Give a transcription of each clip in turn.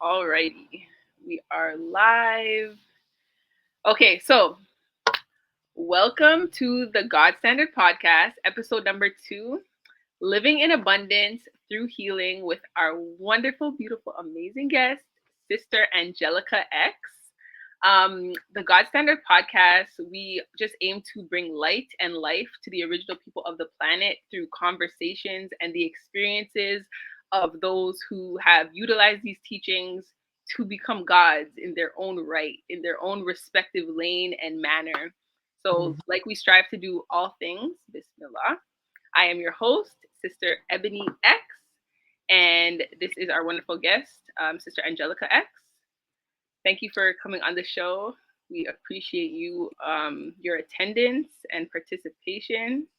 Alrighty, we are live. Okay, so welcome to the God Standard Podcast, episode number 2, Living in Abundance Through Healing with our wonderful, beautiful, amazing guest, Sister Angelica X. The God Standard Podcast, we just aim to bring light and life to the original people of the planet through conversations and the experiences of those who have utilized these teachings to become gods in their own right, in their own respective lane and manner. So, Mhm. like we strive to do all things, Bismillah. I am your host, Sister Ebony X, and this is our wonderful guest, Sister Angelica X. Thank you for coming on the show. We appreciate your attendance and participation.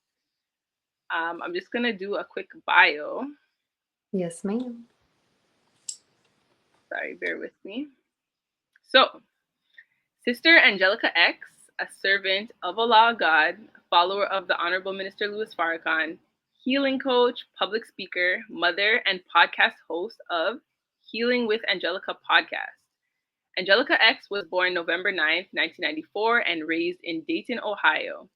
I'm just gonna do a quick bio. Yes, ma'am. Sorry, bear with me. So, Sister Angelica X, a servant of Allah God, follower of the Honorable Minister Louis Farrakhan, healing coach, public speaker, mother, and podcast host of Healing with Angelica podcast. Angelica X was born November 9th, 1994, and raised in Dayton, Ohio.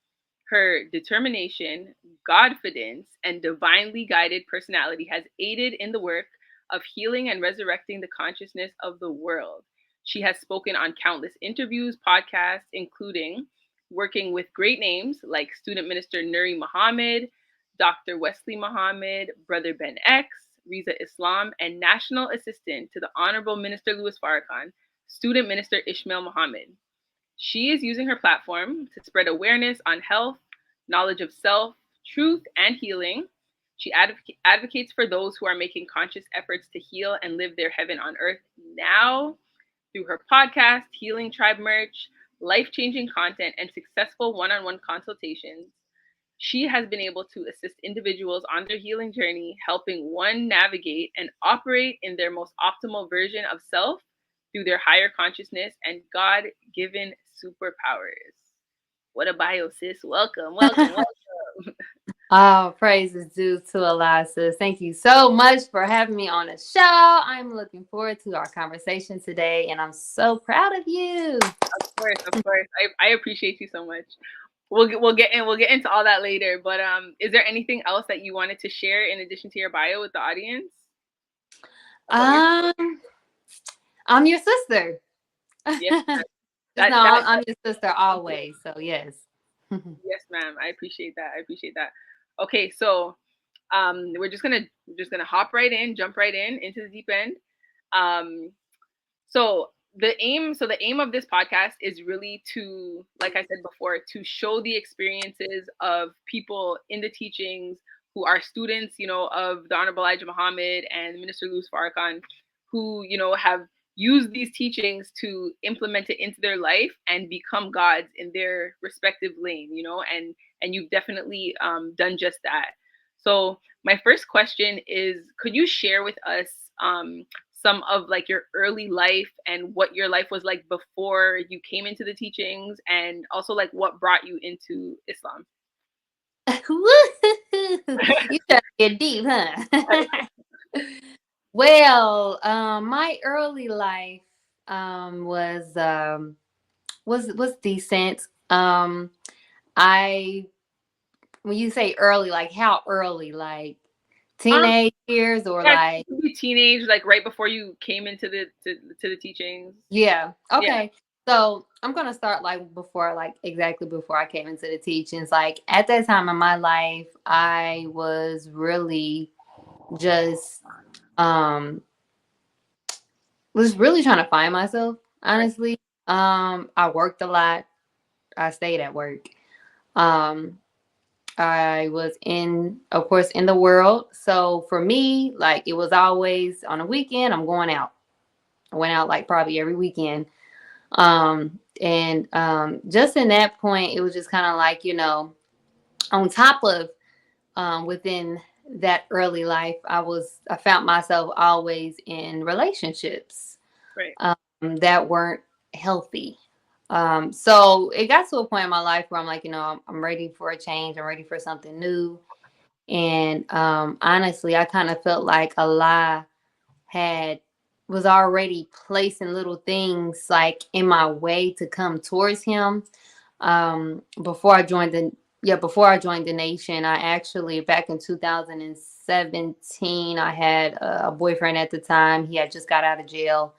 Her determination, Godfidence, and divinely guided personality has aided in the work of healing and resurrecting the consciousness of the world. She has spoken on countless interviews, podcasts, including working with great names like student minister Nuri Muhammad, Dr. Wesley Muhammad, Brother Ben X, Riza Islam, and national assistant to the Honorable Minister Louis Farrakhan, student minister Ishmael Muhammad. She is using her platform to spread awareness on health, knowledge of self, truth, and healing. She advocates for those who are making conscious efforts to heal and live their heaven on earth now through her podcast, Healing Tribe merch, life changing content, and successful one on one consultations. She has been able to assist individuals on their healing journey, helping one navigate and operate in their most optimal version of self through their higher consciousness and God given superpowers. What a bio, sis. Welcome, welcome, welcome. All praises due to Allah, sis. Thank you so much for having me on the show. I'm looking forward to our conversation today, and I'm so proud of you. Of course, of course. I appreciate you so much. We'll get into all that later. But is there anything else that you wanted to share in addition to your bio with the audience about your Um, I'm your sister. yes, Just know that I'm your sister always. So yes. yes, ma'am. I appreciate that. I appreciate that. Okay, so we're just gonna hop right in, jump right in into the deep end. Um, so the aim of this podcast is really to, like I said before, to show the experiences of people in the teachings who are students, of the Honorable Elijah Muhammad and Minister Louis Farrakhan, who have used these teachings to implement it into their life and become gods in their respective lane, and you've definitely done just that. So my first question is, could you share with us some of like your early life and what your life was like before you came into the teachings, and also like what brought you into Islam? You trying to get deep, huh? Well, my early life was decent. I When you say early, like how early? Like um teenage years or yeah, like it could be teenage, like right before you came into the teachings. yeah. Yeah. Okay. So I'm gonna start like before, like exactly before I came into the teachings. Like at that time in my life, I was really just um was really trying to find myself, Right. honestly. I worked a lot. I stayed at work. Um I was in, of course, in the world. So for me, like it was always on a weekend, I'm going out. I went out like probably every weekend. And just in that point, it was just kind of like, on top of within that early life, I found myself always in relationships Right. that weren't healthy. So it got to a point in my life where I'm like, I'm ready for a change. I'm ready for something new. And honestly, I kind of felt like Allah had was already placing little things like in my way to come towards him. Before I joined the nation, I actually, back in 2017, I had a boyfriend at the time. He had just got out of jail,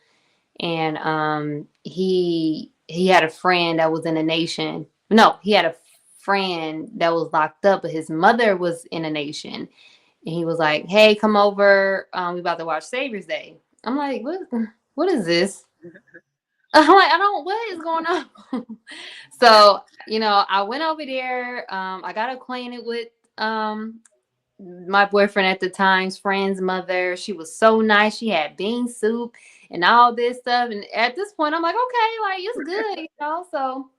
and he had a friend that was in the nation. No, he had a friend that was locked up, but his mother was in the nation. And he was like, "Hey, come over. We about to watch Savior's Day." I'm like, What is this?" I'm like, I don't. What is going on? So, I went over there. I got acquainted with my boyfriend at the time's friend's mother. She was so nice. She had bean soup and all this stuff. And at this point, I'm like, okay, like it's good. So,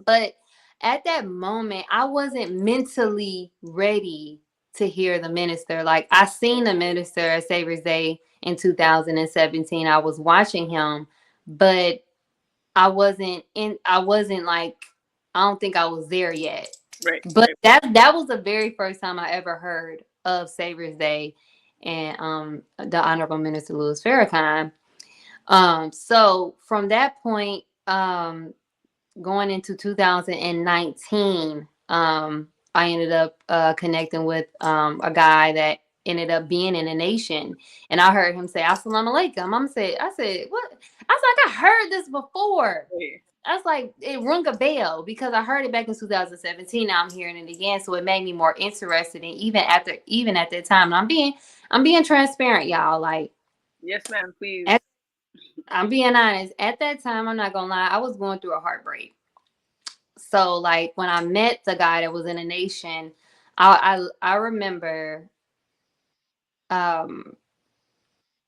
but at that moment, I wasn't mentally ready to hear the minister. Like, I seen the minister at Savior's Day in 2017. I was watching him, but I wasn't like, I don't think I was there yet. Right. But Right. that was the very first time I ever heard of Savior's Day and the Honorable Minister Louis Farrakhan. So from that point, going into 2019, I ended up connecting with a guy that ended up being in the nation, and I heard him say "Assalamu alaikum." I said, "What?" I was like, "I heard this before." Right. I was like, it rung a bell because I heard it back in 2017. Now I'm hearing it again, so it made me more interested. And even at that time, and I'm being transparent, y'all. Like, Yes, ma'am. Please. I'm being honest. At that time, I'm not gonna lie, I was going through a heartbreak. So like when I met the guy that was in the nation, I remember um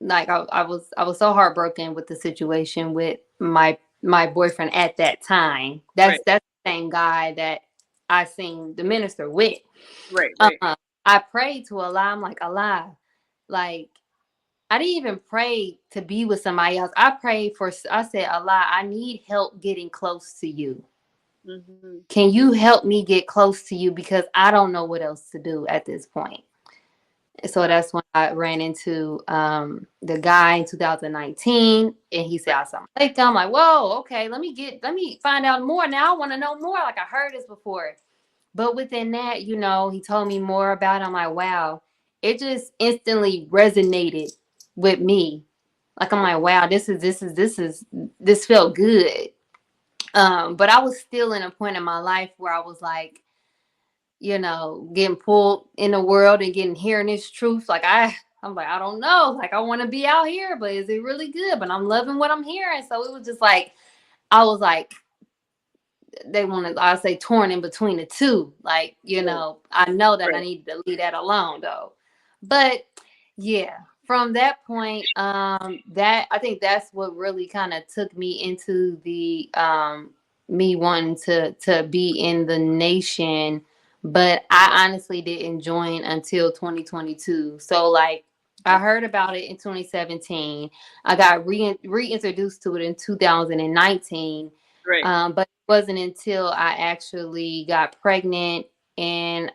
like I was so heartbroken with the situation with my boyfriend at that time. Right. That's the same guy that I seen the minister with. Right. Right. I prayed to Allah. I'm like, Allah, like, I didn't even pray to be with somebody else. I said, Allah, I need help getting close to you. Mm-hmm. Can you help me get close to you? Because I don't know what else to do at this point. So that's when I ran into the guy in 2019, and he said, "Assalamu alaikum." I'm like, whoa, okay, let me find out more. Now I want to know more. Like, I heard this before. But within that, he told me more about it. I'm like, wow, it just instantly resonated with me. Like, I'm like, wow, this felt good. But I was still in a point in my life where I was like, getting pulled in the world and hearing this truth. Like, I'm like, I don't know. Like, I want to be out here, but is it really good? But I'm loving what I'm hearing. So it was just like, I was like, I say, torn in between the two. Like, Right. I know that I Right. need to leave that alone though. But yeah, from that point, that I think that's what really kind of took me into the me wanting to be in the nation. But I honestly didn't join until 2022. So like, I heard about it in 2017. I got reintroduced to it in 2019. Right. But it wasn't until I actually got pregnant, and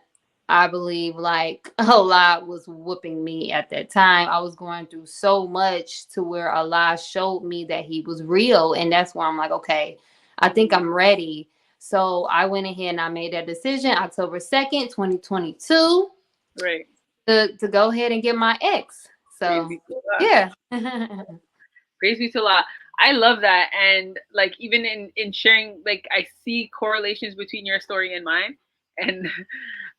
I believe like Allah was whooping me at that time. I was going through so much to where Allah showed me that He was real. And that's why I'm like, okay, I think I'm ready. So I went ahead and I made that decision October 2nd, 2022, Right. to go ahead and get my ex. Praise So be to Allah. yeah. Praise be to Allah. I love that. And like even in sharing, like I see correlations between your story and mine. And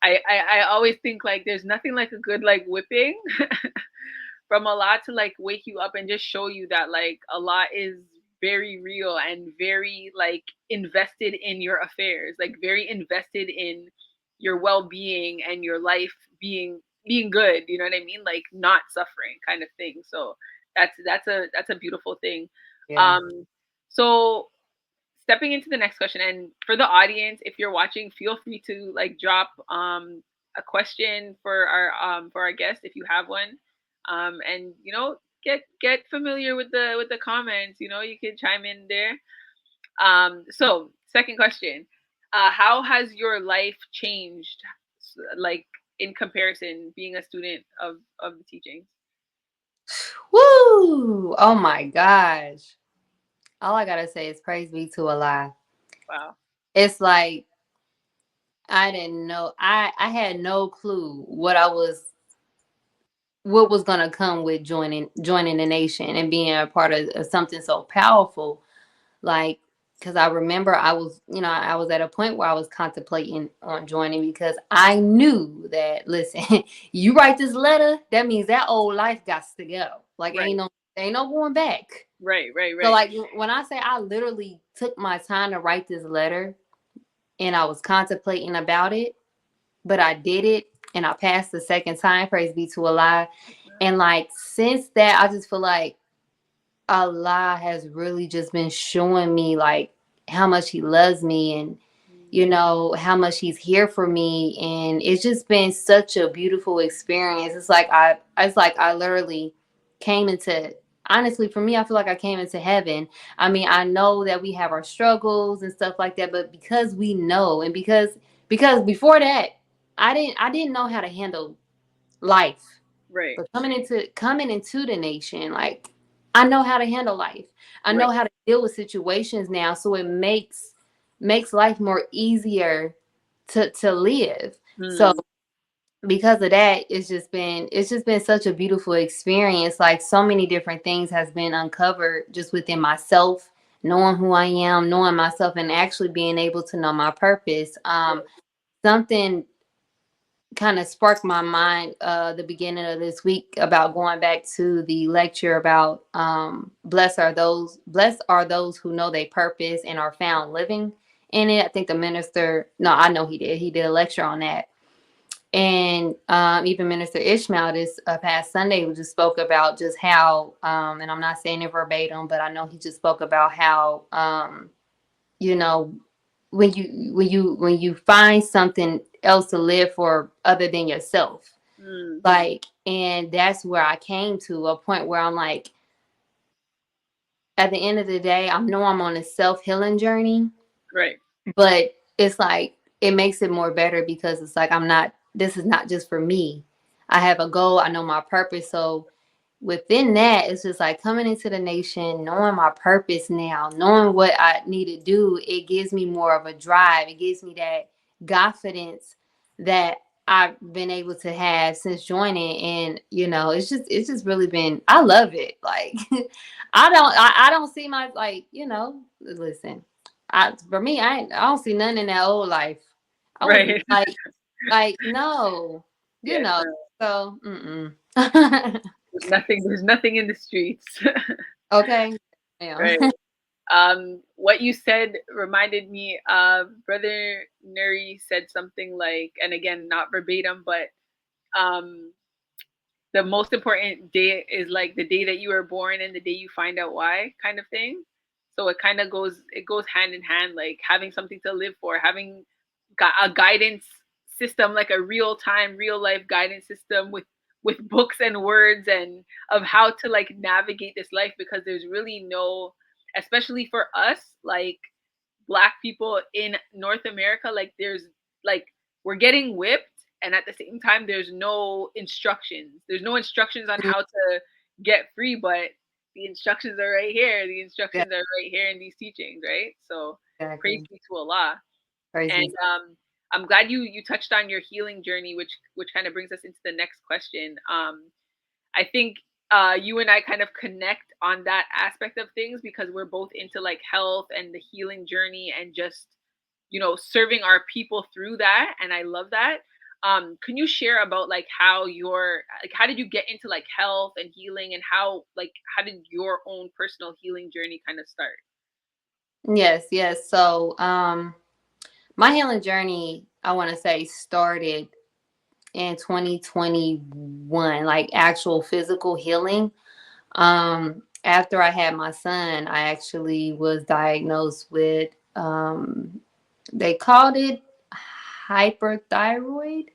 I always think like there's nothing like a good like whipping from Allah to like wake you up and just show you that like Allah is very real and very like invested in your affairs, like very invested in your well-being and your life being good, you know what I mean? Like not suffering kind of thing. So that's a beautiful thing. Yeah. Um so stepping into the next question, and for the audience, if you're watching, feel free to like drop a question for our guest if you have one, and get familiar with the comments. You can chime in there. So second question, how has your life changed, like in comparison, being a student of the teachings? Woo! Oh my gosh. All I gotta say is praise be to Allah. Wow. It's like I didn't know. I had no clue what was gonna come with joining the nation and being a part of something so powerful. Like, because I remember I was at a point where I was contemplating on joining because I knew that, listen, you write this letter, that means that old life got to go. Like, Right. ain't no going back. Right. Right. So, Right. like, when I say I literally took my time to write this letter and I was contemplating about it, but I did it and I passed the second time, praise be to Allah. And, like, since that, I just feel like Allah has really just been showing me like how much he loves me and how much he's here for me, and it's just been such a beautiful experience. It's like I literally came into, honestly, for me, I feel like I came into heaven. I mean, I know that we have our struggles and stuff like that, but because we know, and because before that I didn't know how to handle life. Right. But coming into the nation, like, I know how to handle life. I Right. know how to deal with situations now, so it makes life more easier to live. So Hmm. because of that, it's just been such a beautiful experience. Like, so many different things has been uncovered just within myself, knowing who I am, knowing myself, and actually being able to know my purpose. Something kind of sparked my mind the beginning of this week about going back to the lecture about blessed are those who know their purpose and are found living in it. I think the minister, no, I know he did a lecture on that. And even Minister Ishmael this past Sunday just spoke about just how and I'm not saying it verbatim, but I know he just spoke about how you know when you find something else to live for other than yourself, Hmm. like, and that's where I came to a point where I'm like, at the end of the day, I know I'm on a self-healing journey, Right. but it's like it makes it more better because it's like, I'm not this is not just for me. I have a goal, I know my purpose. So within that, it's just like coming into the nation, knowing my purpose now, knowing what I need to do, it gives me more of a drive. It gives me that confidence that I've been able to have since joining. And it's just really been, I love it. Like, I don't see my, like, listen, for me, I don't see none in that old life. I was Right. like no, you Yes. know, so mm-mm. There's nothing in the streets. Okay. Yeah. Right. What you said reminded me of Brother Nuri said something like, and again, not verbatim, but um, the most important day is like the day that you were born and the day you find out why, kind of thing. So it goes hand in hand, like having something to live for, having a guidance system, like a real time, real life guidance system with books and words and of how to like navigate this life, because there's really no, especially for us, like black people in North America, like we're getting whipped, and at the same time there's no instructions. There's no instructions on Mm, how to get free, but the instructions are right here. The yeah, instructions are right here in these teachings, right? So praise exactly. be to Allah. Praise And be. I'm glad you touched on your healing journey, which kind of brings us into the next question. I think you and I kind of connect on that aspect of things because we're both into like health and the healing journey and just, serving our people through that. And I love that. Can you share about like how did you get into like health and healing, and how did your own personal healing journey kind of start? Yes, yes. So, my healing journey, I want to say, started in 2021, like actual physical healing. After I had my son, I actually was diagnosed with, they called it hyperthyroid,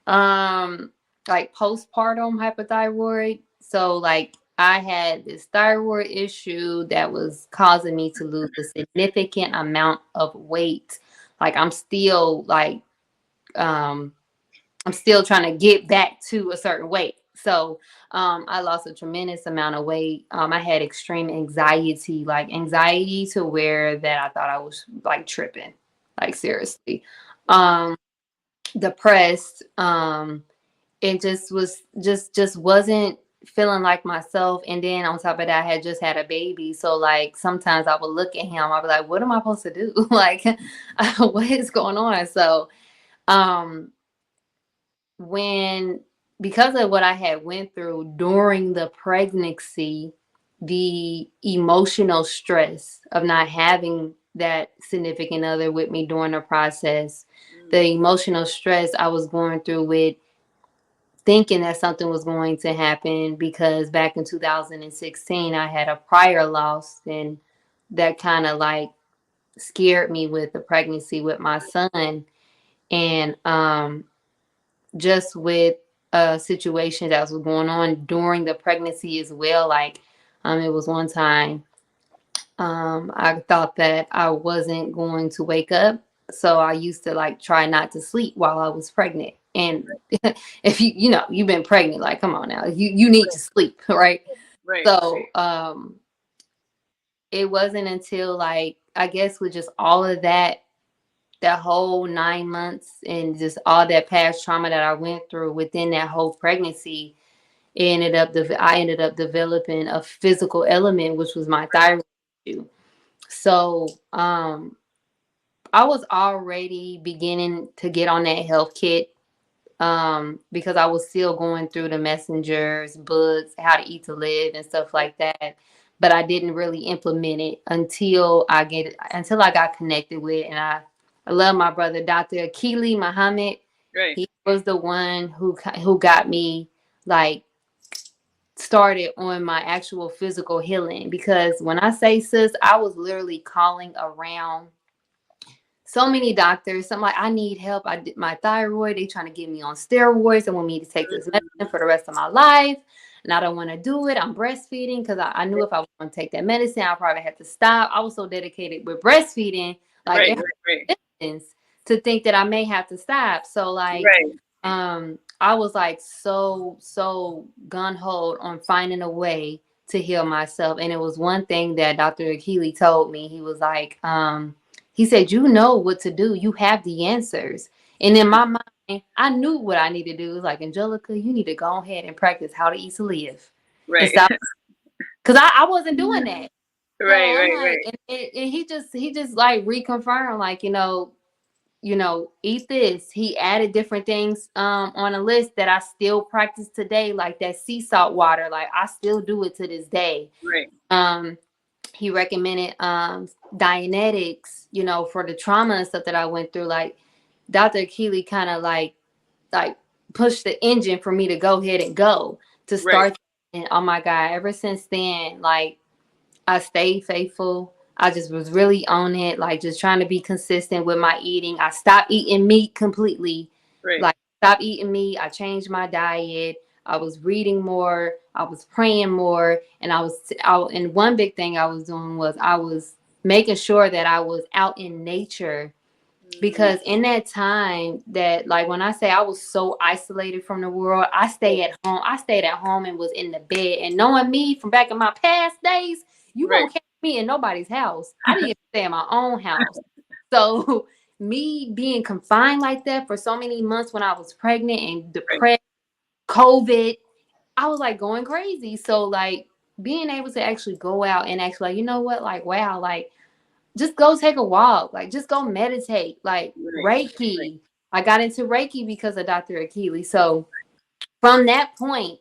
um like postpartum hypothyroid. So, like, I had this thyroid issue that was causing me to lose a significant amount of weight. Like, um I'm still trying to get back to a certain weight. So I lost a tremendous amount of weight. I had extreme anxiety, like anxiety to where that I thought I was like tripping, like seriously. Um, depressed. It just was just wasn't feeling like myself. And then on top of that, I had just had a baby. So like sometimes I would look at him, I'd be like, what am I supposed to do? Like what is going on? So um when because of what I had went through during the pregnancy, the emotional stress of not having that significant other with me during the process, the emotional stress I was going through with thinking that something was going to happen, because back in 2016 I had a prior loss, and that kind of like scared me with the pregnancy with my son. And just with a situation that was going on during the pregnancy as well, like it was one time I thought that I wasn't going to wake up, so I used to like try not to sleep while I was pregnant. And if you know you've been pregnant, like come on now, you need to sleep, right? Right. So it wasn't until like I guess with just all of that whole 9 months and just all that past trauma that I went through within that whole pregnancy, I ended up developing a physical element, which was my thyroid issue. So I was already beginning to get on that health kit, because I was still going through the messengers, books, how to eat to live and stuff like that. But I didn't really implement it until I got connected with, and I love my brother, Dr. Akili Muhammad. Right. He was the one who got me like started on my actual physical healing, because when I say sis, I was literally calling around so many doctors. I'm like, I need help. I did my thyroid. They trying to get me on steroids. They want me to take this medicine for the rest of my life. And I don't want to do it. I'm breastfeeding because I knew if I was going to take that medicine, I probably had to stop. I was so dedicated with breastfeeding. Like Right. it hurt distance to think that I may have to stop. So like, Right. I was like so gun-ho on finding a way to heal myself. And it was one thing that Dr. Akili told me. He was like, he said, you know what to do. You have the answers. And in my mind, I knew what I needed to do. It was like, Angelica, you need to go ahead and practice how to eat to live. And Right. stop. Because I wasn't doing that. So Right. I'm Right. like, Right. and he just like reconfirmed, like, eat this. He added different things on a list that I still practice today, like that sea salt water. Like I still do it to this day. Right. Um, he recommended Dianetics, for the trauma and stuff that I went through. Like Dr. Keeley kind of like pushed the engine for me to go ahead and go to Right. start. And oh my God, ever since then, like I stayed faithful. I just was really on it, like just trying to be consistent with my eating. I stopped eating meat completely. Right. Like stopped eating meat. I changed my diet. I was reading more. I was praying more, and and one big thing I was doing was I was making sure that I was out in nature, because in that time that, like, when I say I was so isolated from the world, I stayed at home and was in the bed. And knowing me from back in my past days, you Right. won't catch me in nobody's house. I didn't even stay in my own house. So me being confined like that for so many months when I was pregnant and depressed, COVID, I was like going crazy. So like being able to actually go out and actually, like, you know what, like, wow, like just go take a walk, like just go meditate, like Reiki. I got into Reiki because of Dr. Akili. So from that point,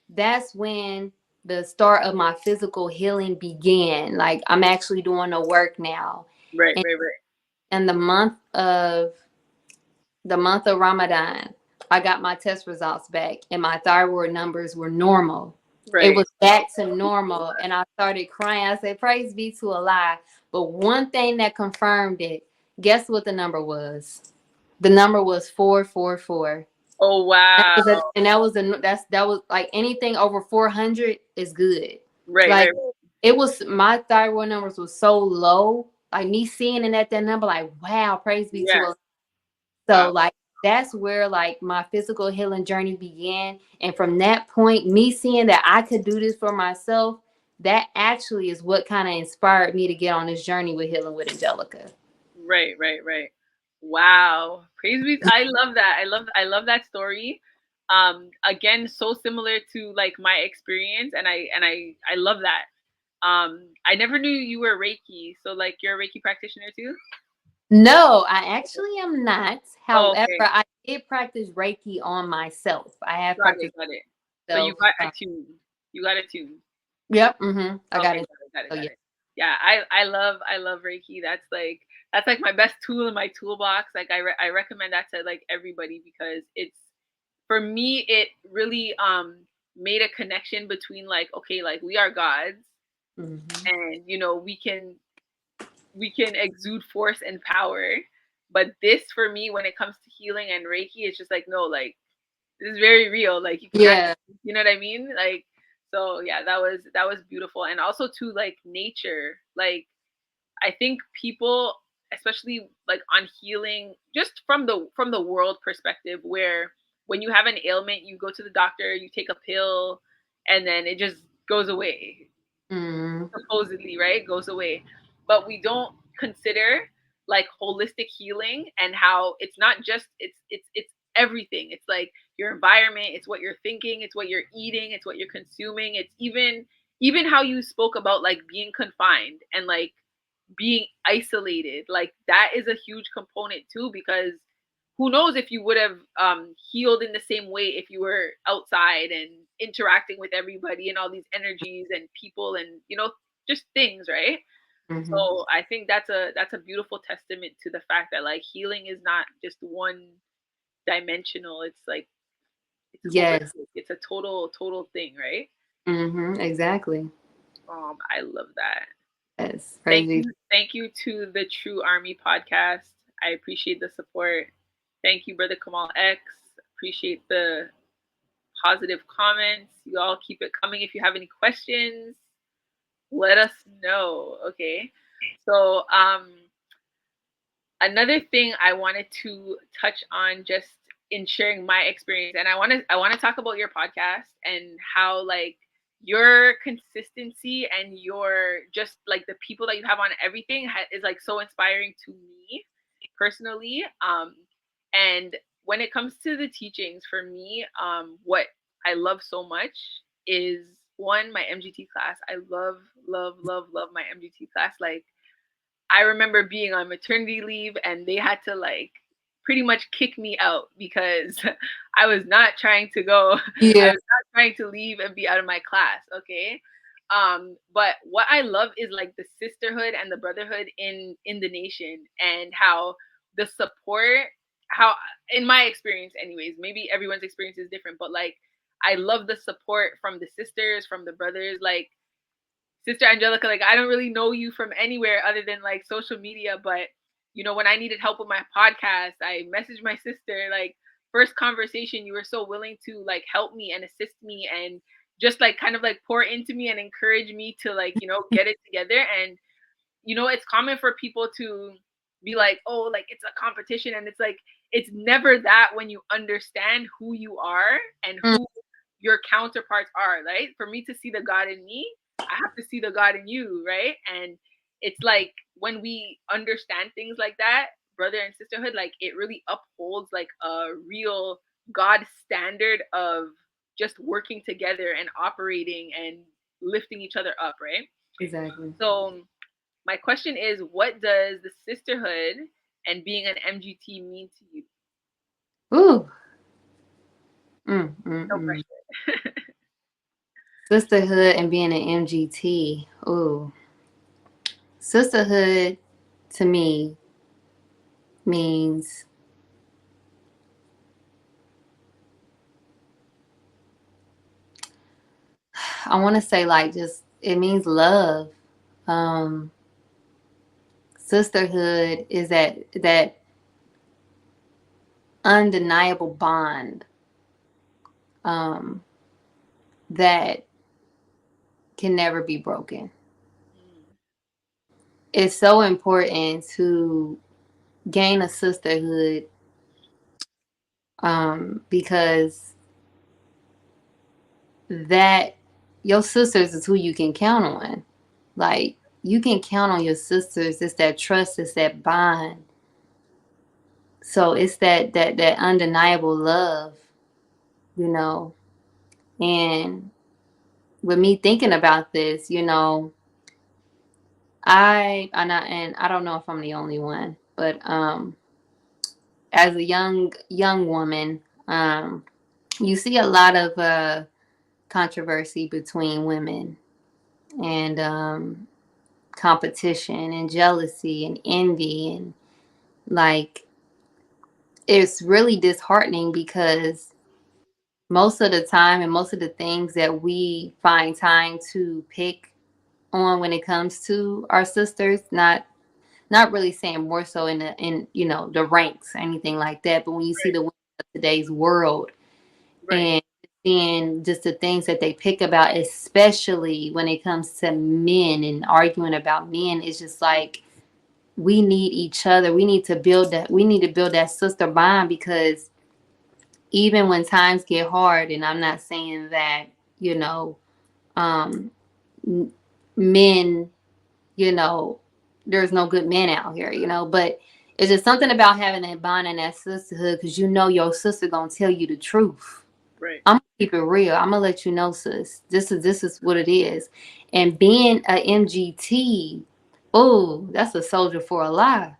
that's when the start of my physical healing began. Like I'm actually doing the work now. Right. And Right. Right. in the month of Ramadan, I got my test results back and my thyroid numbers were normal. It Right. was back to normal. And I started crying. I said, praise be to Allah. But one thing that confirmed it, guess what the number was? The number was 444. Oh wow. And that was like anything over 400 is good. Right. Like Right. Right. it was, my thyroid numbers was so low. Like me seeing it at that number, like, wow, praise be to Yeah. Allah. So Wow. like that's where like my physical healing journey began. And from that point, me seeing that I could do this for myself, that actually is what kind of inspired me to get on this journey with Healing with Angelica. Right, right, right. Wow. Praise be. I love that. I love that story. Again, so similar to like my experience, and I love that. I never knew you were Reiki. So like you're a Reiki practitioner too? No, I actually am not. Oh, However, okay. I did practice Reiki on myself. I have Got it, practiced got it. So you myself. got attuned. You got attuned. Yep. I got Okay, it. got it, got it, So got yeah. it. Yeah, I love Reiki. That's like my best tool in my toolbox. Like I recommend that to like everybody because it's for me it really made a connection between like okay, like we are gods Hmm. and you know we can exude force and power. But this for me when it comes to healing and Reiki, it's just like no, like this is very real. Like you can Yeah. actually, you know what I mean? Like so yeah, that was beautiful. And also to like nature. Like I think people especially like on healing just from the world perspective where when you have an ailment, you go to the doctor, you take a pill and then it just goes away Hmm. supposedly, right? Goes away. But we don't consider like holistic healing and how it's not just it's everything. It's like your environment, it's what you're thinking, it's what you're eating, it's what you're consuming, it's even how you spoke about like being confined and like being isolated. Like that is a huge component too because who knows if you would have healed in the same way if you were outside and interacting with everybody and all these energies and people and just things, right? Hmm. So I think that's a beautiful testament to the fact that like healing is not just one dimensional. It's like it's Yes. holistic. It's a total thing, right? Exactly. I love that. Yes. Thank Crazy. you. Thank you to the True Army podcast. I appreciate the support. Thank you, Brother Kamal X. Appreciate the positive comments. You all keep it coming. If you have any questions, let us know. Okay. So, another thing I wanted to touch on just in sharing my experience, and I want to talk about your podcast and how like your consistency and your just like the people that you have on everything is like so inspiring to me personally. And when it comes to the teachings for me, what I love so much is one, my MGT class. I love my MGT class. Like I remember being on maternity leave and they had to like pretty much kick me out because I was not trying to go. I Yeah. was not trying to leave and be out of my class. Okay. But what I love is like the sisterhood and the brotherhood in the nation and how the support, how in my experience, anyways, maybe everyone's experience is different, but like I love the support from the sisters, from the brothers, like Sister Angelica, like I don't really know you from anywhere other than like social media, but when I needed help with my podcast, I messaged my sister. Like first conversation, you were so willing to like help me and assist me and just like kind of like pour into me and encourage me to like get it together. And it's common for people to be like, oh, like it's a competition, and it's like it's never that when you understand who you are and Mm. who your counterparts are, right? For me to see the God in me, I have to see the God in you, right? And it's like when we understand things like that, brother and sisterhood, like it really upholds like a real God standard of just working together and operating and lifting each other up, right? Exactly. So my question is, what does the sisterhood and being an MGT mean to you? Ooh. No Mm. pressure. Sisterhood and being an MGT. Ooh. Sisterhood to me means I want to say like just it means love. Um Sisterhood is that undeniable bond um that can never be broken. Mm, It's so important to gain a sisterhood because that your sisters is who you can count on. Like, you can count on your sisters. It's that trust, it's that bond. So it's that undeniable love, you know. And with me thinking about this, I don't know if I'm the only one, but as a young woman, you see a lot of controversy between women, and competition and jealousy and envy, and like, it's really disheartening because most of the time and most of the things that we find time to pick on when it comes to our sisters, not really saying more so in the ranks or anything like that, but when you see Right. the women of today's world Right. and seeing just the things that they pick about, especially when it comes to men and arguing about men, it's just like, we need each other. We need to build that sister bond, because even when times get hard, and I'm not saying that, you know, um, men, there's no good men out here, but it's just something about having that bond and that sisterhood, because your sister gonna tell you the truth. Right. I'm gonna keep it real. I'm gonna let you know, sis. This is what it is. And being a MGT, oh, that's a soldier for a lie.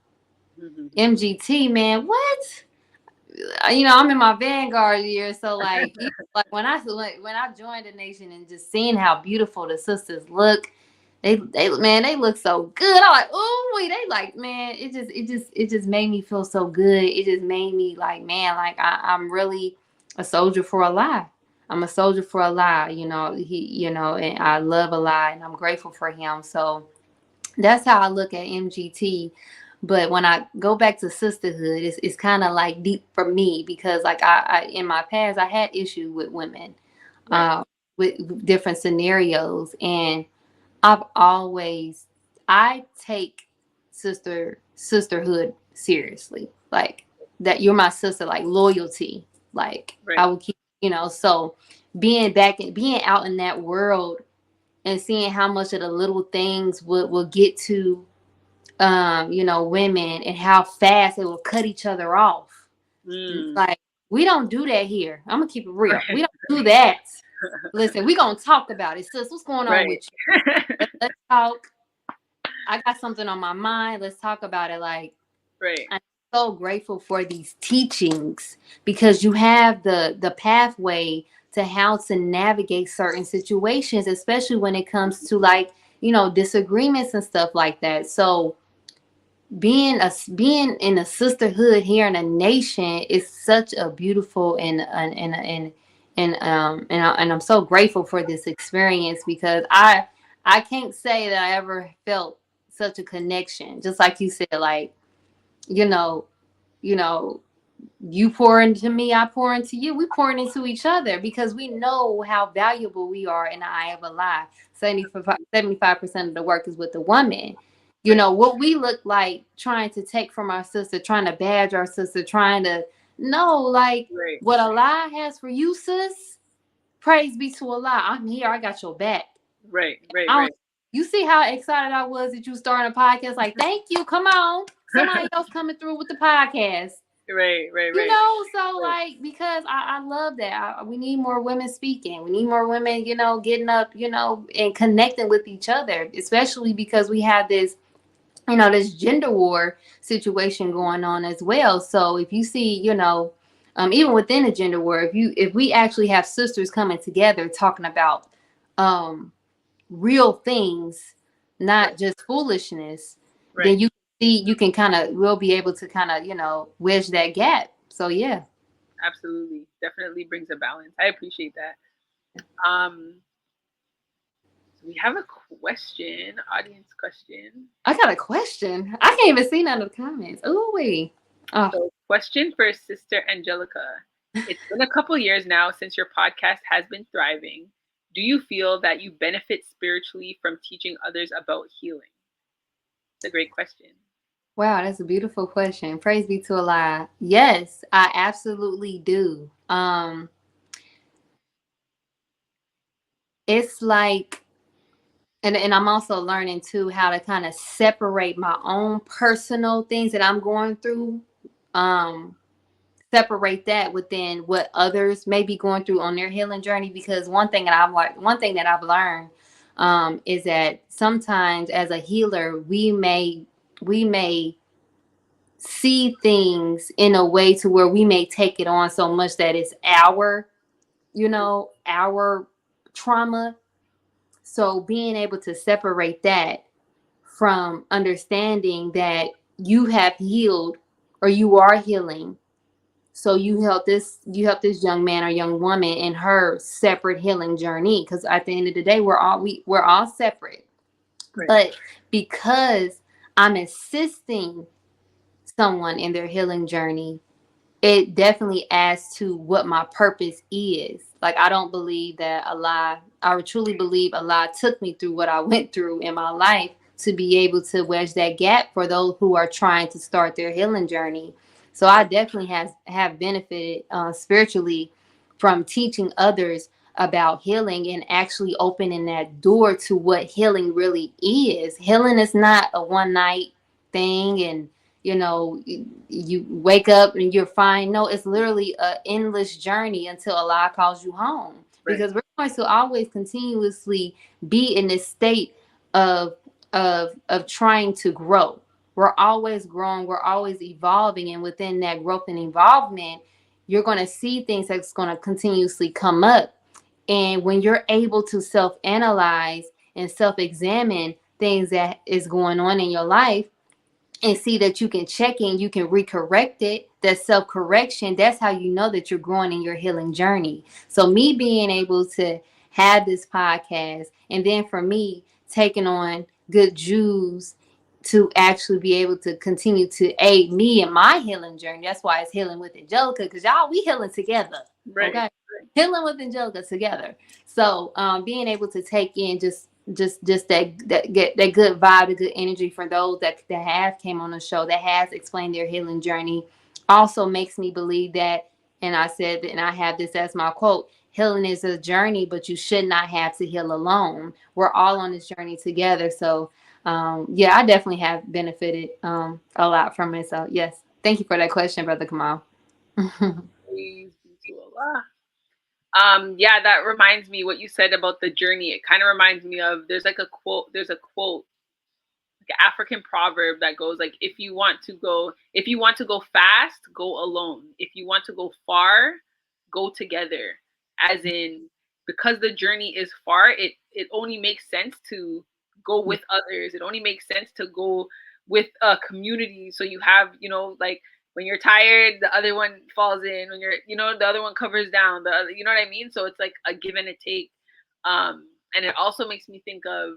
Mm-hmm. MGT, man, what? I'm in my Vanguard year, so like, like when I joined the nation and just seeing how beautiful the sisters look, they look so good. I'm like, oh wait, they like, man, it just made me feel so good. It just made me like, man, like I'm really a soldier for a lie. I'm a soldier for a lie, and I love a lie, and I'm grateful for him. So that's how I look at MGT. But when I go back to sisterhood, it's kind of like deep for me, because like I in my past I had issues with women, Right. with different scenarios, and I've always I take sisterhood seriously, like that you're my sister, like loyalty, like I Right. will keep, so being out in that world and seeing how much of the little things will get to women, and how fast they will cut each other off. Mm. Like, we don't do that here. I'm gonna keep it real. Right. We don't do that. Listen, we gonna talk about it, sis. What's going on Right. with you? Let's talk. I got something on my mind. Let's talk about it. Like, Right. I'm so grateful for these teachings, because you have the pathway to how to navigate certain situations, especially when it comes to, like, disagreements and stuff like that. So being in a sisterhood here in a nation is such a beautiful and I'm so grateful for this experience, because I can't say that I ever felt such a connection, just like you said, like, you know you know you pour into me, I pour into you. We pour into each other, because we know how valuable we are in the eye of a lie. 75% of the work is with the woman. Right. What we look like trying to take from our sister, trying to badge our sister, trying to no, like, Right. what Allah has for you, sis. Praise be to Allah. I'm here. I got your back. Right. Right. I don't. Right. You see how excited I was that you started a podcast? Like, thank you. Come on, somebody else coming through with the podcast. Right. Right. Right. So Right. like, because I love that. We need more women speaking. We need more women, getting up, and connecting with each other, especially because we have this gender war situation going on as well. So if you see, even within a gender war, if we actually have sisters coming together talking about um, real things, Right. not just foolishness, then Right. you can we'll be able to wedge that gap. So yeah. Absolutely. Definitely brings a balance. I appreciate that. So we have a question, audience question. I got a question. I can't even see none of the comments. Oh wait. Oh, So, question for Sister Angelica. It's been a couple years now since your podcast has been thriving. Do you feel that you benefit spiritually from teaching others about healing? It's a great question. Wow, that's a beautiful question. Praise be to Allah. Yes, I absolutely do. It's like, and I'm also learning too how to kind of separate my own personal things that I'm going through. Um, Separate that within what others may be going through on their healing journey. Because one thing that I've learned is that sometimes as a healer, we may see things in a way to where we may take it on so much that it's our trauma. So being able to separate that from understanding that you have healed or you are healing. So you help this young man or young woman in her separate healing journey. Because at the end of the day, we're all separate. Right. But because I'm assisting someone in their healing journey, it definitely adds to what my purpose is. Like, I don't believe that I truly believe Allah took me through what I went through in my life to be able to wedge that gap for those who are trying to start their healing journey. So I definitely have benefited spiritually from teaching others about healing and actually opening that door to what healing really is. Healing is not a one night thing and you wake up and you're fine. No, it's literally an endless journey until Allah calls you home. Right. Because we're going to always continuously be in this state of of trying to grow. We're always growing, we're always evolving, and within that growth and involvement, you're going to see things that's going to continuously come up. And when you're able to self-analyze and self-examine things that is going on in your life, and see that you can check in, you can recorrect it, that self-correction, that's how you know that you're growing in your healing journey. So me being able to have this podcast, and then for me taking on good Jews to actually be able to continue to aid me in my healing journey. That's why it's Healing with Angelica, because y'all, we healing together. Right. Okay. Healing with Angelica together. So being able to take in just that good vibe, the good energy for those that have came on the show, that has explained their healing journey, also makes me believe that. And I said, and I have this as my quote: healing is a journey, but you should not have to heal alone. We're all on this journey together. So yeah, I definitely have benefited a lot from it. So yes, thank you for that question, Brother Kamal. Praise be to Allah. Yeah, that reminds me what you said about the journey. It kind of reminds me of there's a quote, like an African proverb that goes like, if you want to go fast, go alone. If you want to go far, go together. As in, because the journey is far, it only makes sense to go with others. It only makes sense to go with a community. So you have, like when you're tired, the other one falls in. When the other one covers down. The other, you know what I mean? So it's like a give and a take. And it also makes me think of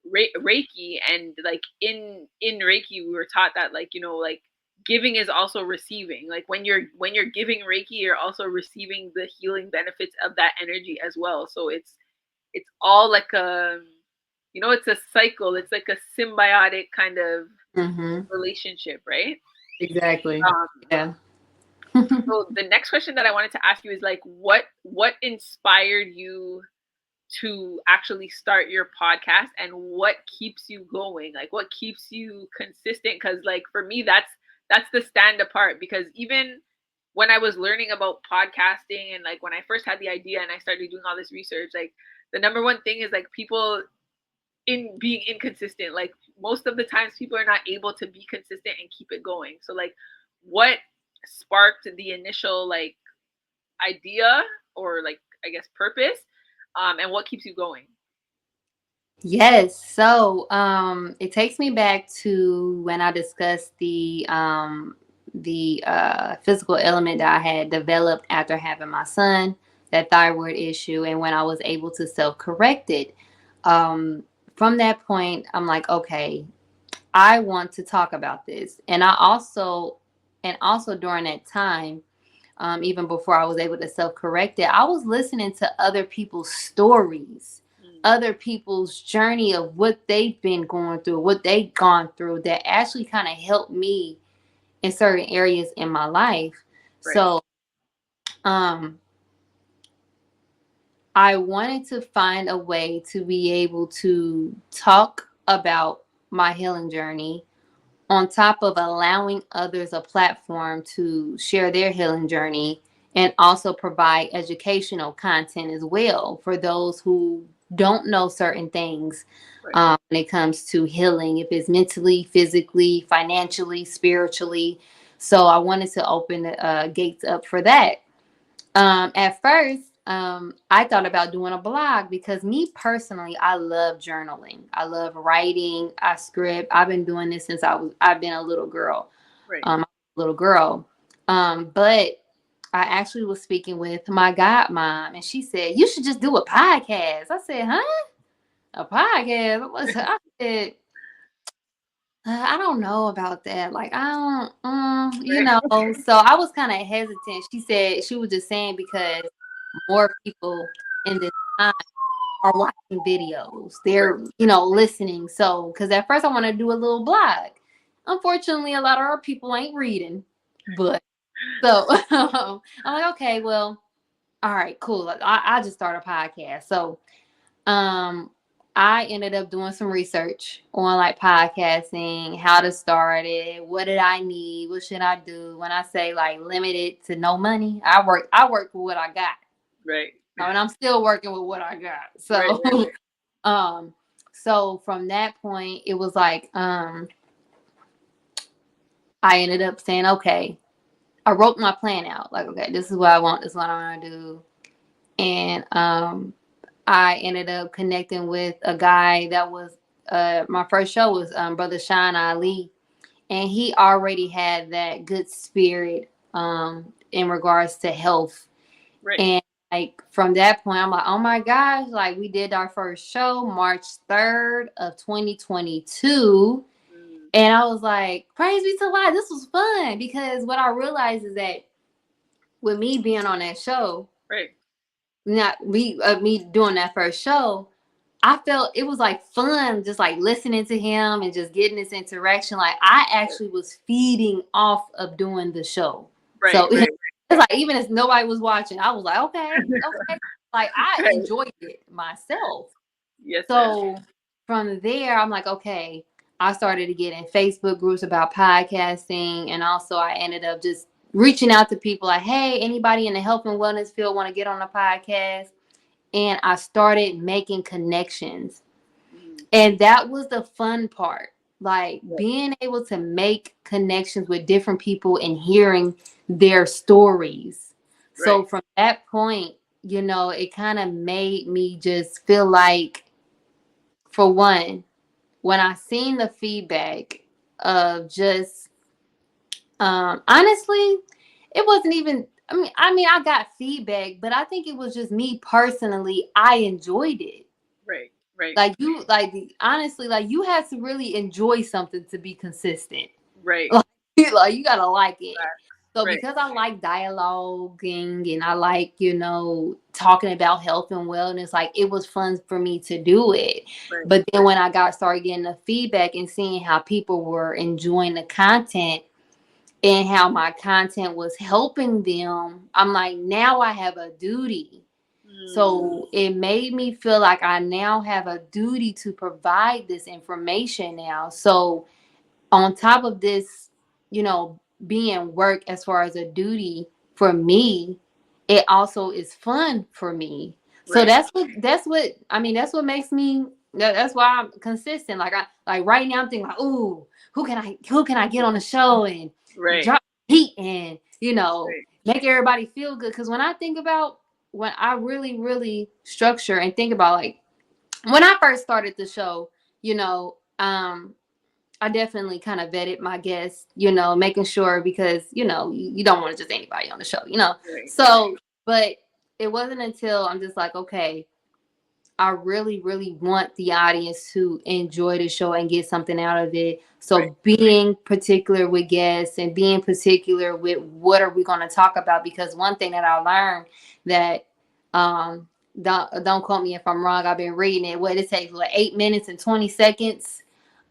Reiki, and like in Reiki we were taught that, like, like giving is also receiving. Like when you're giving Reiki, you're also receiving the healing benefits of that energy as well. So it's all like it's a cycle. It's like a symbiotic kind of Mm-hmm. relationship, right? Exactly. um Yeah. so the next question that I wanted to ask you is like, what inspired you to actually start your podcast, and what keeps you going, like what keeps you consistent? Because like for me, that's the stand apart. Because even when I was learning about podcasting, and like when I first had the idea and I started doing all this research, like the number one thing is like people in being inconsistent. Like most of the times people are not able to be consistent and keep it going. So like, what sparked the initial like idea, or like, I guess, purpose, and what keeps you going? Yes. So it takes me back to when I discussed the physical element that I had developed after having my son, that thyroid issue, and when I was able to self-correct it. Um, from that point, I'm like, okay, I want to talk about this. And also during that time, even before I was able to self-correct it, I was listening to other people's stories other people's journey of what they've been going through, what they've gone through, that actually kind of helped me in certain areas in my life. Right. So um I wanted to find a way to be able to talk about my healing journey on top of allowing others a platform to share their healing journey, and also provide educational content as well for those who don't know certain things Right. when it comes to healing, if it's mentally, physically, financially, spiritually. So I wanted to open the gates up for that. At first, I thought about doing a blog because me personally, I love journaling. I love writing. I script. I've been doing this since I've been a little girl. Right. Little girl. But I actually was speaking with my godmom, and she said you should just do a podcast. I said, huh? A podcast? I said, I don't know about that. Like, I don't, you know. So I was kind of hesitant. She said she was just saying because more people in this time are watching videos. Right. They're, listening. So, because at first I want to do a little blog. Unfortunately, a lot of our people ain't reading. But so I'm like, okay, well, all right, cool. I just start a podcast. So um I ended up doing some research on like podcasting, how to start it, what did I need, what should I do. When I say like limited to no money, I work with what I got. Right. And I'm still working with what I got. Right. So so from that point it was like I ended up saying, okay, I wrote my plan out. Like, okay, this is what I want, this is what I want to do. And I ended up connecting with a guy that was my first show was Brother Sean Ali, and he already had that good spirit in regards to health. Right. And like from that point, I'm like, oh my gosh, like we did our first show March 3rd of 2022. And I was like, praise be to Allah, this was fun. Because what I realized is that with me being on that show, Right. not me doing that first show, I felt it was like fun, just like listening to him and just getting this interaction. Like I actually was feeding off of doing the show. Right. So Right. it's like even if nobody was watching, I was like, okay. Like I Right. enjoyed it myself. Yes. So from there, I'm like, okay. I started to get in Facebook groups about podcasting, and also I ended up just reaching out to people like, hey, anybody in the health and wellness field want to get on a podcast? And I started making connections. And that was the fun part. Like being able to make connections with different people and hearing their stories. Right. So from that point, it kind of made me just feel like, for one, when I seen the feedback of just honestly, it wasn't even I got feedback, but I think it was just me personally. I enjoyed it. Right. Right. Like honestly, like you have to really enjoy something to be consistent. Right. Like you gotta like it. Right. So because I like dialoguing and I like, talking about health and wellness, like it was fun for me to do it. Right. But then when I started getting the feedback and seeing how people were enjoying the content and how my content was helping them, I'm like, now I have a duty. So it made me feel like I now have a duty to provide this information now. So on top of this, being work as far as a duty for me, it also is fun for me. Right. So that's what makes me, that's why I'm consistent. Like right now I'm thinking like, ooh, who can I get on the show and drop heat and, make everybody feel good. Because when I really, really structure and think about, like, when I first started the show, I definitely kind of vetted my guests, making sure, because, you don't want to just anybody on the show, Right. So, but it wasn't until I'm just like, okay, I really, really want the audience to enjoy the show and get something out of it. So being particular with guests and being particular with what are we going to talk about, because one thing that I learned that don't quote me if I'm wrong. I've been reading it. What it takes, like 8 minutes and 20 seconds,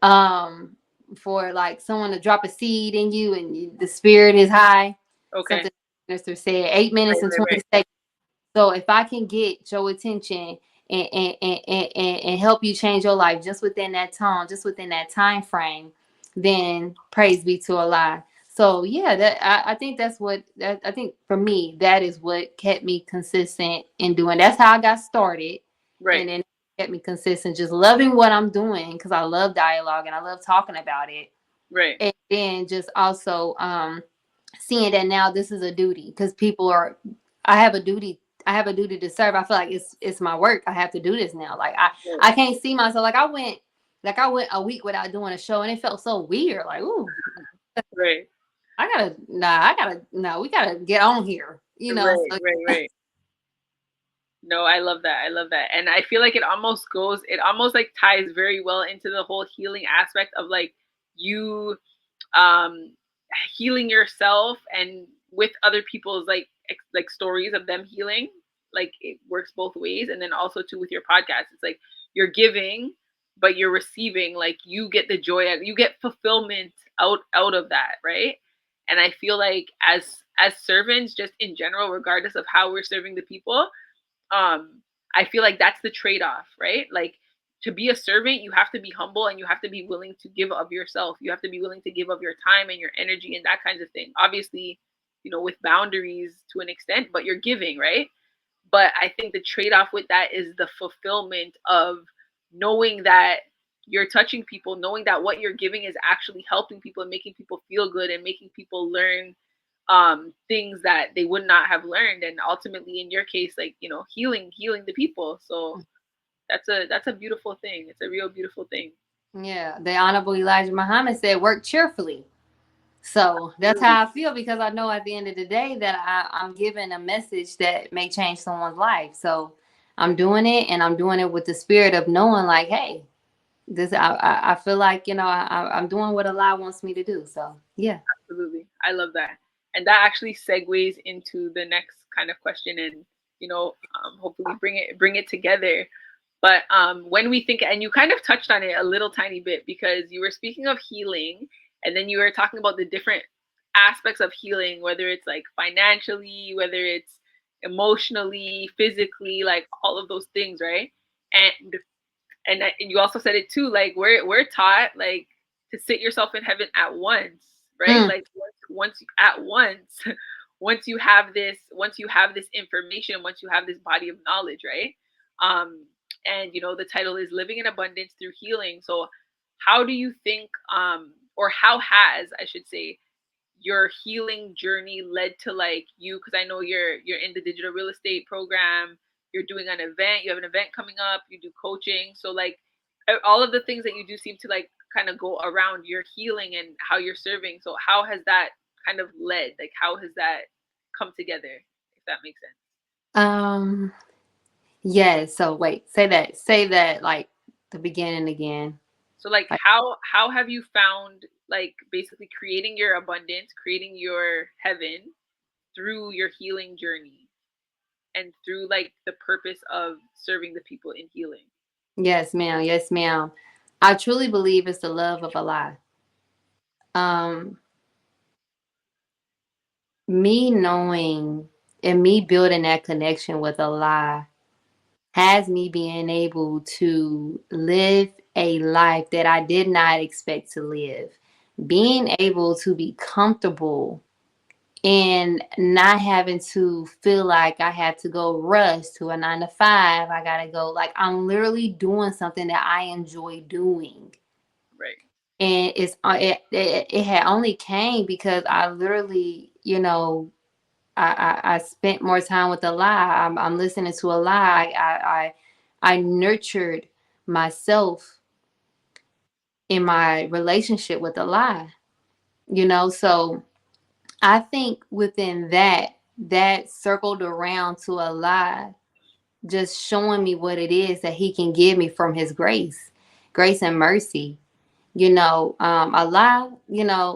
um, for like someone to drop a seed in you, and the spirit is high. Okay. Something the minister said, 8 minutes Right, and right, 20 right. seconds. So if I can get your attention and help you change your life just within that tone, just within that time frame, then praise be to Allah. So yeah, I think that's what that I think for me, that is what kept me consistent in doing. That's how I got started, Right, and then kept me consistent, just loving what I'm doing because I love dialogue and I love talking about it, right. and then just also seeing that now this is a duty because people are, I have a duty, I have a duty to serve. I feel like it's my work. I have to do this now. Like Right. I can't see myself, like I went a week without doing a show and it felt so weird. Like, ooh, Right. I gotta no, we gotta get on here. Right, So right, right. No, I love that. I love that. And I feel like it almost like ties very well into the whole healing aspect of like you um healing yourself and with other people's like stories of them healing. Like it works both ways. And then also too with your podcast, it's like you're giving, but you're receiving, like you get the joy you get fulfillment out of that, right? And I feel like as servants, just in general, regardless of how we're serving the people, I feel like that's the trade-off, right? Like to be a servant, you have to be humble and you have to be willing to give of yourself. You have to be willing to give of your time and your energy and that kinds of thing. Obviously, with boundaries to an extent, but you're giving, right? But I think the trade-off with that is the fulfillment of knowing that you're touching people, knowing that what you're giving is actually helping people and making people feel good and making people learn things that they would not have learned, and ultimately in your case, like healing the people. So that's a beautiful thing. It's a real beautiful thing. yeah, the Honorable Elijah Muhammad said, "Work cheerfully." So that's Absolutely. how I feel because I know at the end of the day that I'm giving a message that may change someone's life. So I'm doing it, and I'm doing it with the spirit of knowing, like, hey, this I feel like I'm doing what Allah wants me to do. So yeah. Absolutely. I love that. And that actually segues into the next kind of question, and hopefully bring it together. But when we think, and you kind of touched on it a little tiny bit because you were speaking of healing, and then you were talking about the different aspects of healing, whether it's like financially, whether it's emotionally, physically, like all of those things, right? And you also said it too, like we're taught like to sit yourself in heaven at once, right? Mm. Like once at once once you have this information, once you have this body of knowledge, right? And the title is living in abundance through healing. So how do you think, or how has, I should say, your healing journey led to like you, because I know you're in the digital real estate program, you're doing an event, you have an event coming up, you do coaching, so like all of the things that you do seem to like kind of go around your healing and how you're serving. So how has that kind of led, like how has that come together, if that makes sense? Um. Yeah. So wait. Say that like the beginning again. So like Like. how have you found like basically creating your abundance, creating your heaven through your healing journey and through like the purpose of serving the people in healing? Yes, ma'am. Yes, ma'am. I truly believe it's the love of Allah. Um. Me knowing and me building that connection with Allah has me being able to live a life that I did not expect to live. Being able to be comfortable and not having to feel like I have to go rush to a 9 to 5. I gotta go. Like I'm literally doing something that I enjoy doing. Right. And it had only came because I literally, I spent more time with Allah. I'm listening to Allah. I nurtured myself in my relationship with Allah. So I think within that circled around to Allah, just showing me what it is that He can give me from His grace and mercy. Allah,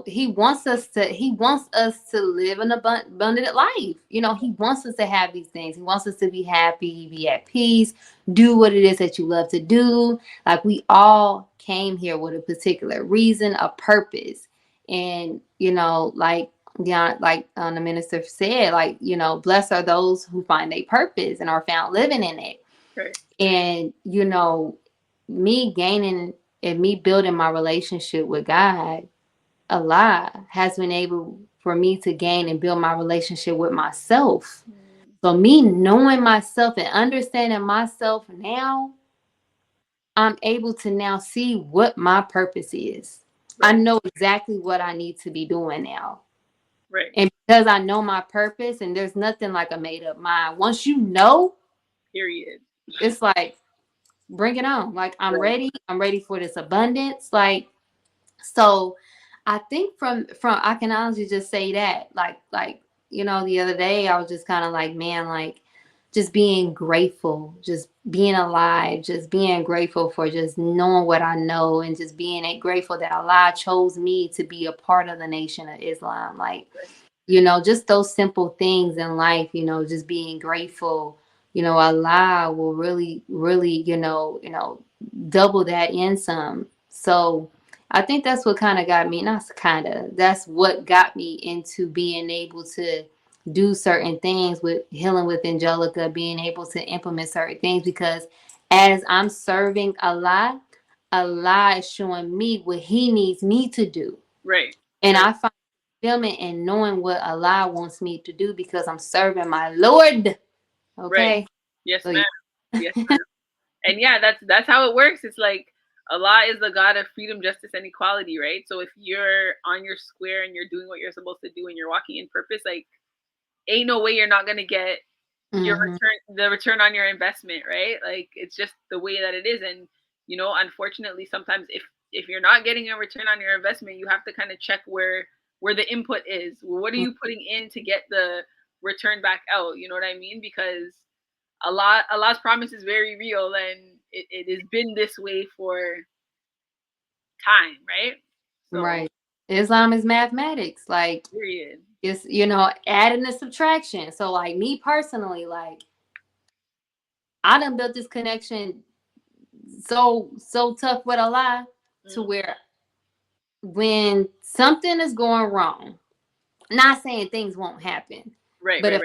he wants us to live an abundant life. He wants us to have these things. He wants us to be happy, be at peace, do what it is that you love to do. Like, we all came here with a particular reason, a purpose. And, like, yeah, like the minister said, like, blessed are those who find a purpose and are found living in it. Right. And, me gaining and me building my relationship with God, Allah has been able for me to gain and build my relationship with myself. So me knowing myself and understanding myself now, I'm able to now see what my purpose is. Right. I know exactly what I need to be doing now. Right. And because I know my purpose, and there's nothing like a made up mind. Once you know, Period. it's like, bring it on. Like, I'm ready. I'm ready for this abundance. Like, so I think from I can honestly just say that, like, the other day I was just kind of like, man, like, just being grateful, just being alive, just being grateful for just knowing what I know, and just being grateful that Allah chose me to be a part of the Nation of Islam. Like, just those simple things in life, just being grateful, Allah will really, really, double that in some. So I think that's what kind of got me, that's what got me into being able to do certain things with Healing with Angelica, being able to implement certain things, because as I'm serving Allah, Allah is showing me what he needs me to do. Right. And I find fulfillment in knowing what Allah wants me to do, because I'm serving my Lord. Okay. Right. Yes, So, ma'am. Yes, ma'am. And yeah, that's how it works. It's like Allah is the God of freedom, justice, and equality, right? So if you're on your square and you're doing what you're supposed to do and you're walking in purpose, like, ain't no way you're not gonna get your return on your investment, right? Like, it's just the way that it is. And unfortunately, sometimes if you're not getting a return on your investment, you have to kind of check where the input is. What are you putting in to get the return back out? You know what I mean? Because Allah's promise is very real, and it has been this way for time, right? So, right. Islam is mathematics. Like, period. it's, adding and subtraction. So, like, me personally, like, I done built this connection so tough with Allah, to where when something is going wrong, not saying things won't happen, Right, but right,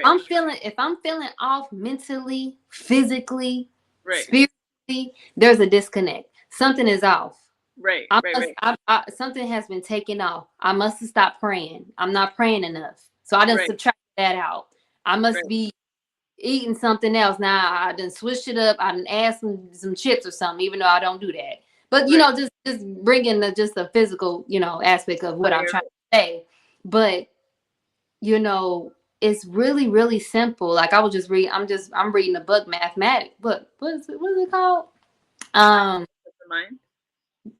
if I'm feeling off mentally, physically, right, spiritually, there's a disconnect. Something is off. right, right, Something has been taken off. I must have stopped praying. I'm not praying enough. So I done right, subtract that out. I must right, be eating something else. Now I done switched it up. I done add some chips or something, even though I don't do that. But right, just bringing the physical, aspect of what I'm right, trying to say. But it's really, really simple. Like, I was just read. I'm reading a book, mathematics book. What is it called? Mind. Say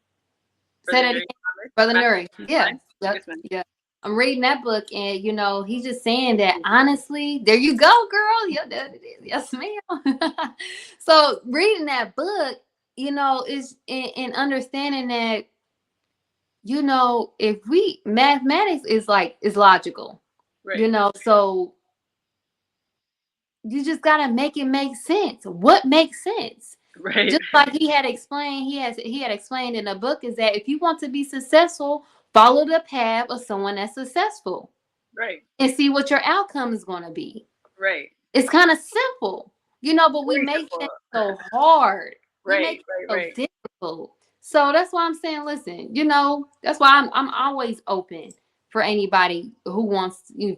Brother that Nuri again, Brother Nuri. Yeah, Mind. yep, Yes, ma'am. yeah. I'm reading that book, and he's just saying that, honestly. There you go, girl. Yeah, that it is. Yes, ma'am. So reading that book, is in understanding that, if we mathematics is logical, Right, so you just gotta make it make sense. What makes sense? right, Just like he had explained, he had explained in the book, is that if you want to be successful, follow the path of someone that's successful right, and see what your outcome is going to be. right. It's kind of simple, but we Very make simple. things so hard. We make Right, it right, so right, difficult. So that's why I'm saying, listen, that's why I'm always open for anybody who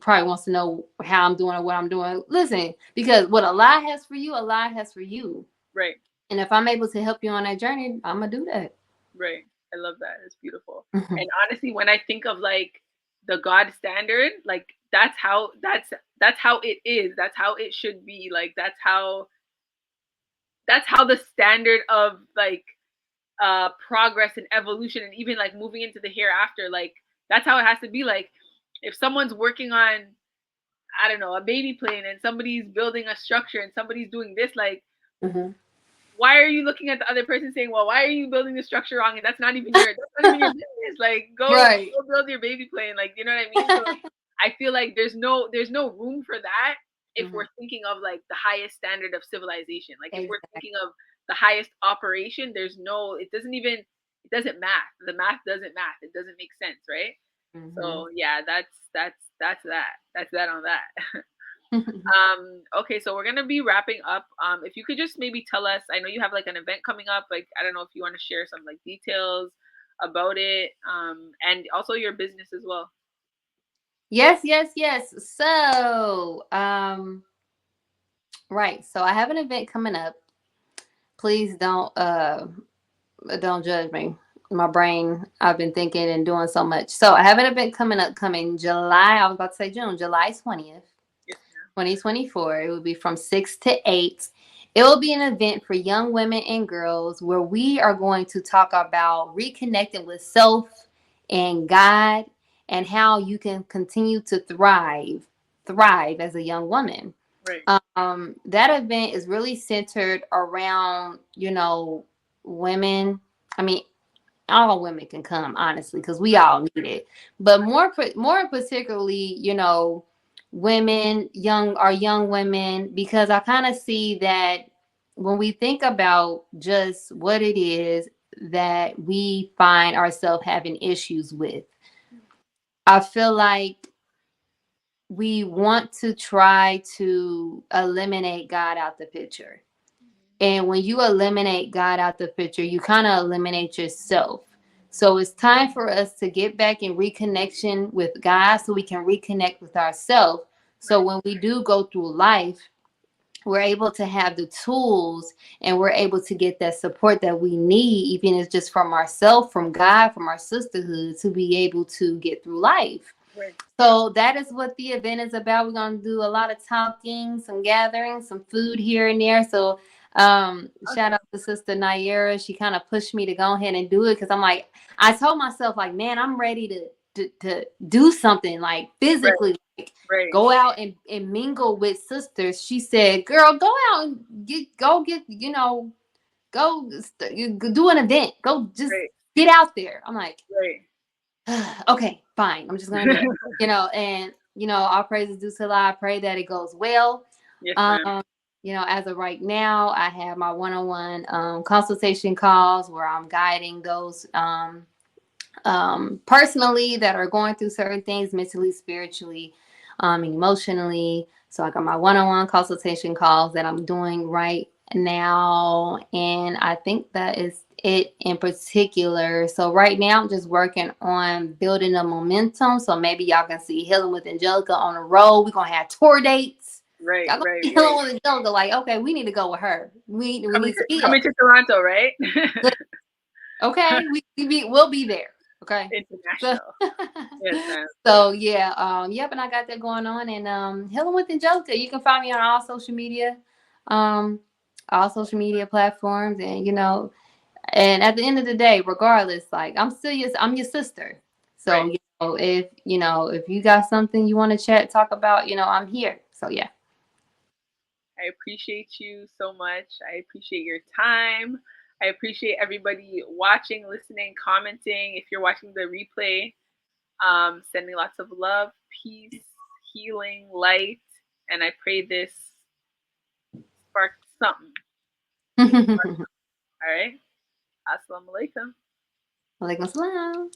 probably wants to know how I'm doing or what I'm doing. Listen, because what Allah has for you, Allah has for you. right, And if I'm able to help you on that journey, I'm gonna do that. right. I love that. It's beautiful. And honestly, when I think of like the God standard, like that's how it is. That's how it should be. Like that's how the standard of like progress and evolution, and even like moving into the hereafter, like that's how it has to be. Like, if someone's working on, I don't know, a baby plane, and somebody's building a structure and somebody's doing this, like, Mm-hmm. why are you looking at the other person saying, well, why are you building the structure wrong? And that's not even your business. Like, go build your baby plane. Like, you know what I mean? So I feel like there's no room for that if we're thinking of like the highest standard of civilization. Like if we're thinking of the highest operation, it doesn't math. The math doesn't math. It doesn't make sense, right? So yeah, that's that. That's that on that. Okay, so we're gonna be wrapping up. If you could just maybe tell us, I know you have like an event coming up, like I don't know if you want to share some like details about it, and also your business as well. Yes. So, right. So I have an event coming up. Please don't judge me. My brain, I've been thinking and doing so much. So I have an event coming July. I was about to say June, July 20th, 2024. It will be from 6 to 8. It will be an event for young women and girls where we are going to talk about reconnecting with self and God and how you can continue to thrive as a young woman. Right. That event is really centered around, women. I mean, all women can come, honestly, because we all need it. But more particularly, women, young women, because I kind of see that when we think about just what it is that we find ourselves having issues with, I feel like we want to try to eliminate God out the picture. And when you eliminate God out the picture, you kind of eliminate yourself. So it's time for us to get back in reconnection with God so we can reconnect with ourselves. So when we do go through life, we're able to have the tools and we're able to get that support that we need, even if it's just from ourselves, from God, from our sisterhood, to be able to get through life. Right. So that is what the event is about. We're going to do a lot of talking, some gatherings, some food here and there. So shout out to Sister Naira. She kind of pushed me to go ahead and do it because I told myself like, man, I'm ready to do something like physically, go out and mingle with sisters. She said, girl, go out and go do an event. Go just get out there. I'm like, okay, fine. I'm just gonna do it. And all praises due to Allah. I pray that it goes well. Yes, as of right now, I have my one-on-one consultation calls where I'm guiding those personally that are going through certain things mentally, spiritually, emotionally. So I got my one-on-one consultation calls that I'm doing right now, and I think that is it in particular. So right now I'm just working on building a momentum, so maybe y'all can see Healing with Angelica on the road. We're gonna have tour dates. Y'all gonna see Healing with Angelica, like, okay, we need to go with her. We need to be coming to Toronto, right? Okay, we'll be there. Okay. International. So yeah, yep, and I got that going on. And Healing with Angelica, you can find me on all social media platforms. And at the end of the day, regardless, like I'm your sister. So if you got something you want to talk about, I'm here. So yeah. I appreciate you so much. I appreciate your time. I appreciate everybody watching, listening, commenting. If you're watching the replay, sending lots of love, peace, healing, light. And I pray this sparked something. All right. Assalamu alaikum. Walaikum salam.